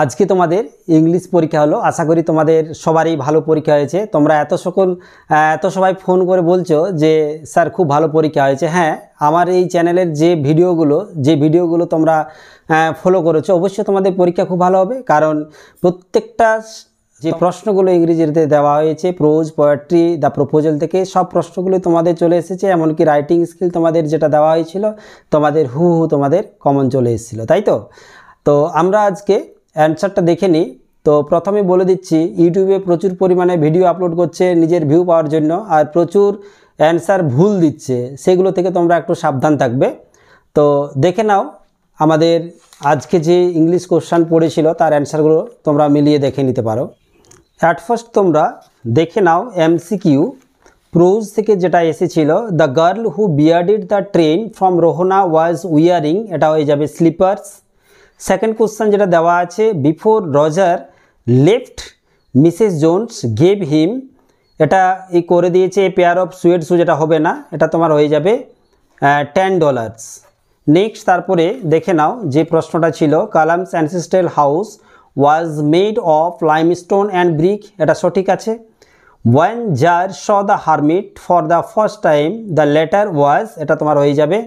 আজকে তোমাদের ইংলিশ পরীক্ষা হলো। আশা করি তোমাদের সবারই ভালো পরীক্ষা হয়েছে। তোমরা এত সবাই ফোন করে বলছো যে স্যার খুব ভালো পরীক্ষা হয়েছে। হ্যাঁ, আমার এই চ্যানেলের যে ভিডিওগুলো তোমরা ফলো করেছো, অবশ্যই তোমাদের পরীক্ষা খুব ভালো হবে। কারণ প্রত্যেকটা যে প্রশ্নগুলো ইংরেজিতে দেওয়া হয়েছে, প্রোজ, পোয়েট্রি, দ্য প্রপোজাল থেকে সব প্রশ্নগুলো তোমাদের চলে এসেছে। এমনকি রাইটিং স্কিল তোমাদের যেটা দেওয়া হয়েছিল তোমাদের তোমাদের কমন চলে এসেছিলো, তাই তো? তো আমরা আজকে অ্যান্সারটা দেখে নিই। তো প্রথমে বলে দিচ্ছি, ইউটিউবে প্রচুর পরিমাণে ভিডিও আপলোড করছে নিজের ভিউ পাওয়ার জন্য, আর প্রচুর অ্যান্সার ভুল দিচ্ছে। সেগুলো থেকে তোমরা একটু সাবধান থাকবে। তো দেখে নাও আমাদের আজকে যে ইংলিশ কোশ্চেন পড়েছিল তার অ্যান্সারগুলো তোমরা মিলিয়ে দেখে নিতে পারো। অ্যাট ফার্স্ট তোমরা দেখে নাও এমসিকিউ প্রোজ থেকে যেটা এসেছিল, the girl who boarded the train from Rohana was wearing, এটা হয়ে যাবে স্লিপার্স। সেকেন্ড কোশ্চেন যেটা দেওয়া আছে, before Roger left Mrs Jones gave him, এটা এই করে দিয়েছে a pair of suede shoe, যেটা হবে না, এটা তোমার হয়ে যাবে $10। নেক্সট তারপরে দেখে নাও যে প্রশ্নটা ছিল, Kalam's ancestral house was made of limestone and brick, এটা সঠিক আছে। One jar saw the hermit for the first time the letter was, এটা তোমার হয়ে যাবে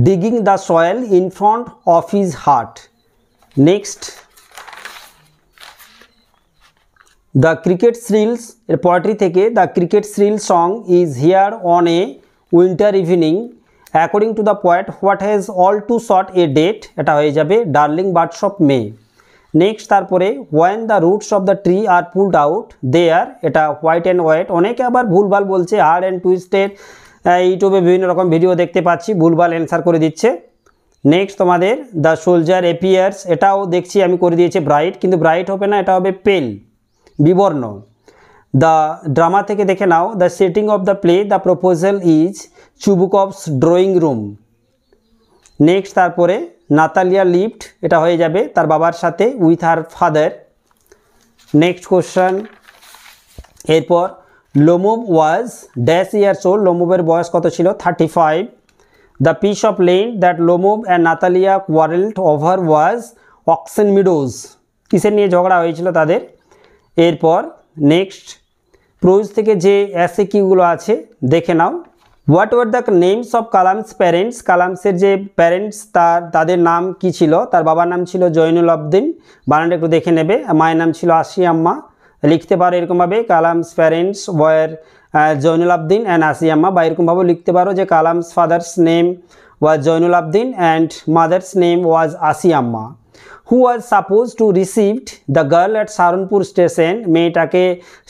digging the soil in front of his heart. Next, the cricket shrills এর poetry থেকে, the cricket shrill song is here on a winter evening according to the poet what has all too short a date, এটা হয়ে যাবে darling birds of May. Next তারপরে when the roots of the tree are pulled out they are, এটা white and white। অনেকে আবার ভুলভাল বলছে hard and twisted, ইউটিউবে বিভিন্ন রকম ভিডিও দেখতে পাচ্ছি ভুলভাল অ্যান্সার করে দিচ্ছে। নেক্সট তোমাদের দ্য সোলজার এপিয়ার্স, এটাও দেখছি আমি করে দিয়েছি ব্রাইট, কিন্তু ব্রাইট হবে না, এটা হবে পেল, বিবর্ণ। দ্য ড্রামা থেকে দেখে নাও, the setting of the play the proposal is Chubukov's drawing room. Next তারপরে নাতালিয়া লিভড, এটা হয়ে যাবে তার বাবার সাথে with her father. Next question, এরপর Lomov was dash years old, লোমোভের বয়স কত ছিল? 35। The piece of land that Lomov and Natalya quarrelled over was Oxen Meadows, কিসের নিয়ে ঝগড়া হয়েছিল তাদের। এরপর নেক্সট প্রোজ থেকে যে এসএকিউগুলো আছে দেখে নাও, what were the names of Kalam's parents, কালামসের যে প্যারেন্টস তাদের নাম কি ছিল? তার বাবার নাম ছিল জয়নুল আবদিন, বানানটা একটু দেখে নেবে। মায়ের নাম ছিল আসিয়া আম্মা। লিখতে পারো এরকমভাবে, Kalam's parents were Jainulabdeen and Ashiamma, বা এরকমভাবে লিখতে পারো যে Kalam's father's name was Jainulabdeen and mother's name was Ashiamma. Who was suppose to received the girl at Saharanpur station, মেয়েটাকে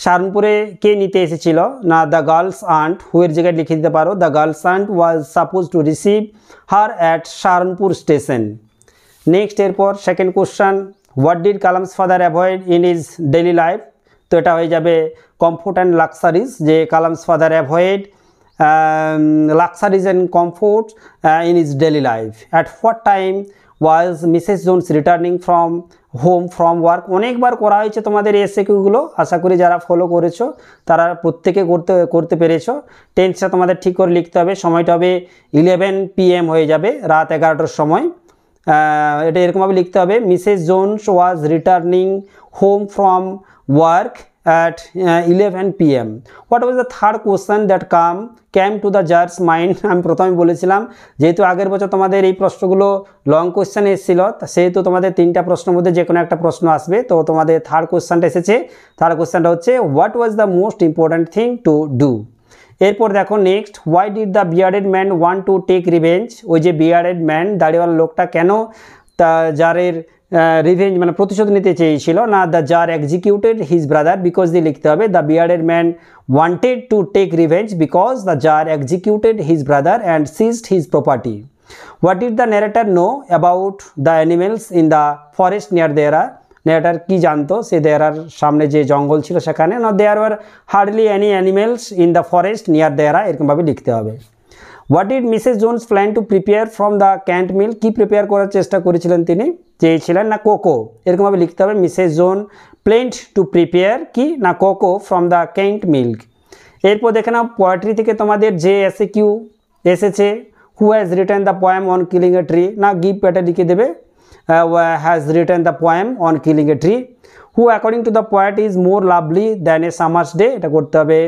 সাহারনপুরে কে নিতে এসেছিল? না, দ্য গার্লস আন্ট, হুয়ের জায়গায় লিখে দিতে পারো the girl's aunt was suppose to receive her at Saharanpur station. Next এরপর second question, what did Kalam's father avoid in his daily life, তো এটা হয়ে যাবে কমফোর্ট অ্যান্ড লাক্সারিজ, যে Kalam's father avoid luxuries and comfort in his daily life. At what time was Mrs Jones returning from home from work, অনেকবার করা হয়েছে তোমাদের এসএকিউগুলো, আশা করি যারা ফলো করেছো তারা প্রত্যেকে করতে পেরেছো। টেন্সটা তোমাদের ঠিক করে লিখতে হবে, সময়টা হবে 11 PM হয়ে যাবে, রাত 11টার সময়। এটা এরকমভাবে লিখতে হবে, Mrs Jones was returning home from work at 11 PM. What was the third question that came to the judge's mind? আমি প্রথমে বলেছিলাম যেহেতু আগের বছর তোমাদের এই প্রশ্নগুলো লং কোশ্চেন এসেছিল, সেহেতু তোমাদের 3টা প্রশ্নের মধ্যে যে কোনো একটা প্রশ্ন আসবে। তো তোমাদের থার্ড কোশ্চেনটা এসেছে, থার্ড কোশ্চেনটা হচ্ছে what was the most important thing to do. এরপর দেখো next, why did the bearded man want to take revenge, ওই যে বিয়ার্ডেড ম্যান দাড়িওয়ালা লোকটা কেন জারের রিভেঞ্জ মানে প্রতিশোধ নিতে চেয়েছিল? না, the Tsar executed his brother, because দিয়ে লিখতে হবে the bearded man wanted to take revenge because the Tsar executed his brother and seized his property. What did the narrator know about the animals in the forest near Dehra, narrator কি জানতো সে দেয়ারার সামনে যে জঙ্গল ছিল সেখানে? না, there were hardly any animals in the forest near Dehra, এরকমভাবে লিখতে হবে। What did Mrs Jones plan to prepare from the canned meal, কি প্রিপেয়ার করার চেষ্টা করেছিলেন তিনি? চেয়েছিলেন না কোকো, এরকমভাবে লিখতে হবে। Mrs zone planned to prepare কি? না cocoa from the can't milk. এরপর দেখে নাও পোয়েট্রি থেকে তোমাদের যে এসএকিউ এসেছে, who has written the poem on killing a tree, না গিভ, এটা লিখে দেবে has written the poem on killing a tree. Who according to the poet is more lovely than a summer's day, এটা করতে হবে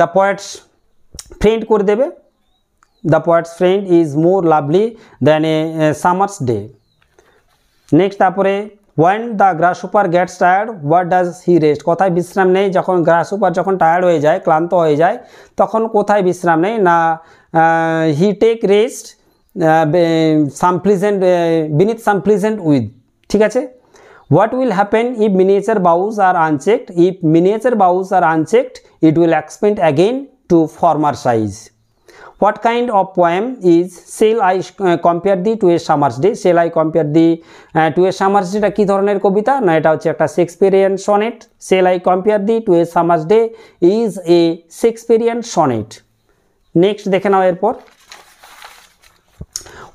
the poet's friend করে দেবে, the poet's friend is more lovely than a summer's day. Next তারপরে when the grasshopper gets tired what does he rest, কোথায় বিশ্রাম নেই, যখন গ্রাসহপার যখন টায়ার্ড হয়ে যায় ক্লান্ত হয়ে যায় তখন কোথায় বিশ্রাম নেই না he take rest some pleasant beneath some pleasant wood, ঠিক আছে। what will happen if miniature bows are unchecked, if miniature bows are unchecked it will expand again to former size. What kind of poem is shall I compare thee to a summer's day, shall I compare thee to a summer's day, এটা কি ধরনের কবিতা না এটা হচ্ছে একটা Shakespearean sonnet, shall I compare thee to a summer's day is a Shakespearean sonnet. Next দেখে নাও এরপর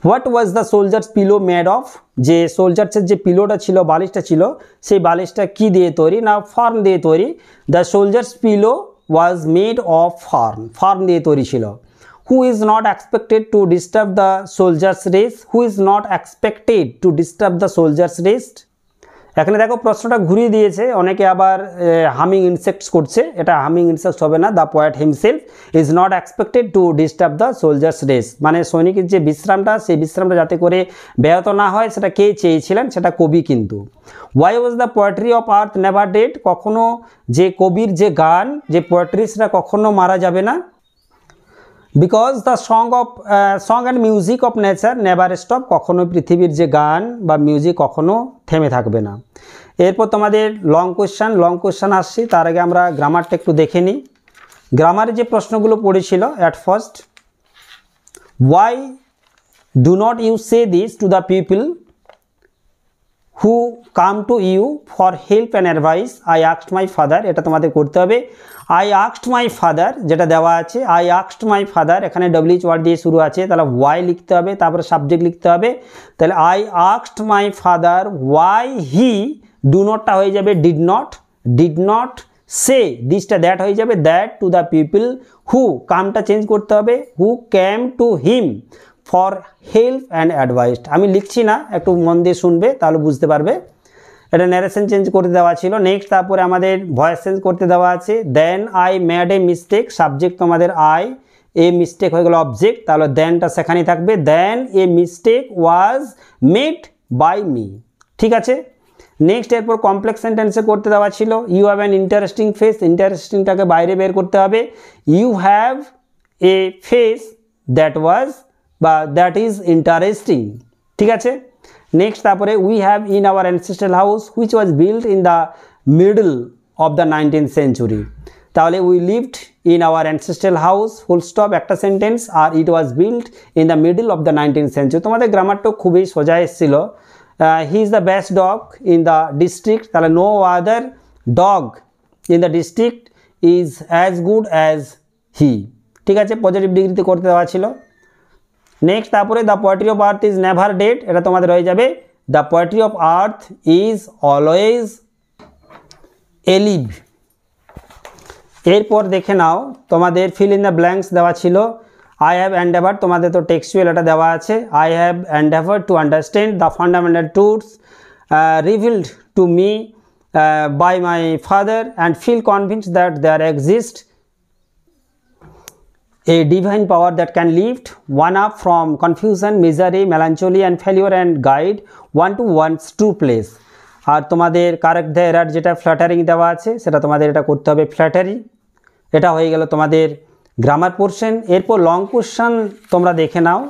what was the soldier's pillow made of, যে সোলজার্সের যে পিলোটা ছিল বালিশটা ছিল সেই বালিশটা কি দিয়ে তৈরি না ফার্ন দিয়ে তৈরি, the soldier's pillow was made of fern দিয়ে তৈরি ছিল। who is not expected to disturb the soldier's rest, who is not expected to disturb the soldier's rest, এখানে দেখো প্রশ্নটা ঘুরিয়ে দিয়েছে, অনেকে আবার হামিং ইনসেক্টস করছে, এটা হামিং ইনসেক্টস হবে না, the poet himself is not expected to disturb the soldiers rest, মানে সৈনিকের যে বিশ্রামটা সেই বিশ্রামটা যাতে করে ব্যাহত না হয় সেটা কে চেয়েছিলেন, সেটা কবি কিন্তু। Why was the poetry of earth never dead, কখনো যে কবির যে গান যে পোয়েট্রি সেটা কখনো মারা যাবে না, because the song and music of nature never stop, কখনো পৃথিবীর যে গান বা মিউজিক কখনো থেমে থাকবে না। এরপর তোমাদের লং কোয়েশ্চান আসছি, তার আগে আমরা গ্রামারটা একটু দেখে নিই। গ্রামারে যে প্রশ্নগুলো পড়েছিল at first, why do not you say this to the people who come to you for help and advice, I asked my father, এটা তোমাদের করতে হবে। আই আস্কড মাই ফাদার যেটা দেওয়া আছে, আই আস্কড মাই ফাদার এখানে WH word দিয়ে শুরু আছে, তাহলে ওয়াই লিখতে হবে, তারপরে সাবজেক্ট লিখতে হবে, তাহলে I asked my father why he, do নটটা হয়ে যাবে ডিড নট সে, দিসটা দ্যাট হয়ে যাবে that to the people who, কামটা চেঞ্জ করতে হবে, who came to him for help and advice. আমি লিখছি না, একটু মন দিয়ে শুনবে তাহলে বুঝতে পারবে, এটা ন্যারেশন চেঞ্জ করতে দেওয়া ছিল। নেক্সট তারপরে আমাদের ভয়েস চেঞ্জ করতে দেওয়া আছে, then I made a mistake, subject তোমাদের আই, এ মিস্টেক হয়ে গেল অবজেক্ট, তাহলে দেনটা সেখানেই থাকবে, then a mistake was made by me, ঠিক আছে। নেক্সট এরপর কমপ্লেক্স সেন্টেন্সে করতে দেওয়া ছিল, you have an interesting face, ইন্টারেস্টিংটাকে বাইরে বের করতে হবে, you have a face that was বা দ্যাট ইজ ইন্টারেস্টিং, ঠিক আছে। নেক্সট তারপরে we have in our ancestral house which was built in the middle of the 19th century, তাহলে we lived in our ancestral house full stop একটা sentence, আর it was built in the middle of the 19th century। তোমাদের গ্রামারটা খুবই সোজা এসেছিল, he is the best dog in the district, তাহলে no other dog in the district is as good as he, ঠিক আছে, পজিটিভ ডিগ্রিতে করতে দেওয়া ছিল। নেক্সট তারপরে the poetry of earth is never dead, এটা তোমাদের হয়ে যাবে the poetry of earth is always alive. এরপর দেখে নাও তোমাদের ফিল ইন দ্য ব্ল্যাঙ্কস দেওয়া ছিল, আই হ্যাভ এন্ডেভার, তোমাদের তো টেক্সচুয়াল এটা দেওয়া আছে, I have endeavour to understand the fundamental truths revealed to me by my father and feel convinced that there exist a divine power that can lift one up from confusion, misery, melancholy and failure and guide one to one's true place. আর তোমাদের correct the error যেটা flattering দেওয়া আছে সেটা তোমাদের এটা করতে হবে flattery, এটা হয়ে গেল তোমাদের গ্রামার পোর্শন। এরপর লং কোশ্চেন তোমরা দেখে নাও,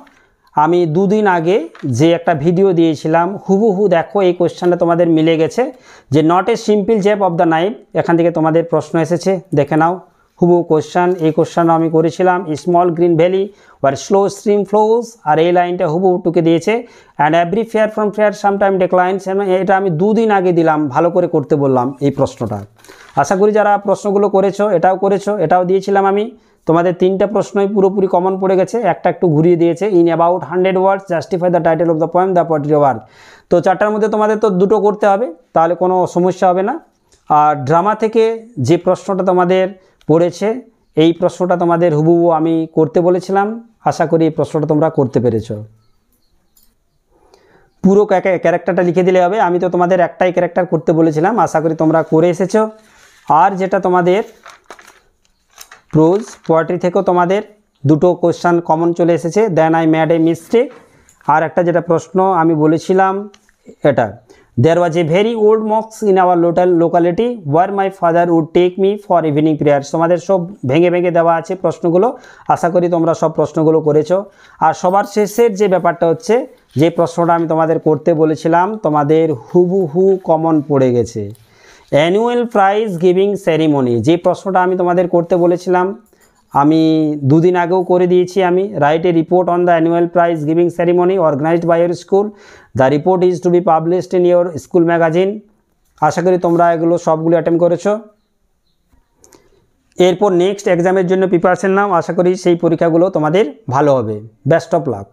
আমি দুদিন আগে যে একটা ভিডিও দিয়েছিলাম হুবহু দেখো এই কোশ্চেনটা তোমাদের মিলে গেছে, যে not a simple shape of the knife, এখান থেকে তোমাদের প্রশ্ন এসেছে দেখে নাও হুবহু কোশ্চেন, এই কোশ্চেনও আমি করেছিলাম, small green valley where slow stream flows, আর এই লাইনটা হুবহু টুকে দিয়েছে, and every fair from fair sometime declines, এটা আমি দুদিন আগে দিলাম, ভালো করে করতে বললাম এই প্রশ্নটা। আশা করি যারা প্রশ্নগুলো করেছো এটাও দিয়েছিলাম আমি, তোমাদের তিনটা প্রশ্নই পুরোপুরি কমন পড়ে গেছে, একটা একটু ঘুরিয়ে দিয়েছে, in about 100 words justify the title of the poem the poetry of আর্থ। তো চারটার মধ্যে তোমাদের তো দুটো করতে হবে, তাহলে কোনো সমস্যা হবে না। আর ড্রামা থেকে যে প্রশ্নটা তোমাদের পড়েছে এই প্রশ্নটা তোমাদের হুবহু আমি করতে বলেছিলাম, আশা করি এই প্রশ্নটা তোমরা করতে পেরেছো। পুরো ক্যারেক্টারটা লিখে দিলে হবে। আমি তো তোমাদের একটাই ক্যারেক্টার করতে বলেছিলাম, আশা করি তোমরা করে এসেছো। আর যেটা তোমাদের প্রোজ পোয়েট্রি থেকেও তোমাদের দুটো কোশ্চেন কমন চলে এসেছে, then I made a mistake. আর একটা যেটা প্রশ্ন আমি বলেছিলাম এটা, there was a very old মক্স in our locality where my father would take me for evening prayers. তোমাদের সব ভেঙে ভেঙে দেওয়া আছে প্রশ্নগুলো, আশা করি তোমরা সব প্রশ্নগুলো করেছো। আর সবার শেষের যে ব্যাপারটা হচ্ছে, যে প্রশ্নটা আমি তোমাদের করতে বলেছিলাম তোমাদের হুবহু কমন পড়ে গেছে, অ্যানুয়াল প্রাইজ গিভিং সেরিমনি। যে প্রশ্নটা আমি তোমাদের করতে বলেছিলাম আমি দুদিন আগেও করে দিয়েছি। আমি write a report on the annual prize giving ceremony organised by your school, the report is to be published in your school magazine. আশা করি তোমরা এগুলো সবগুলো অ্যাটেম্প করেছো। এরপর নেক্সট এক্সামের জন্য প্রিপারেশন নাও, আশা করি সেই পরীক্ষাগুলো তোমাদের ভালো হবে। Best of luck.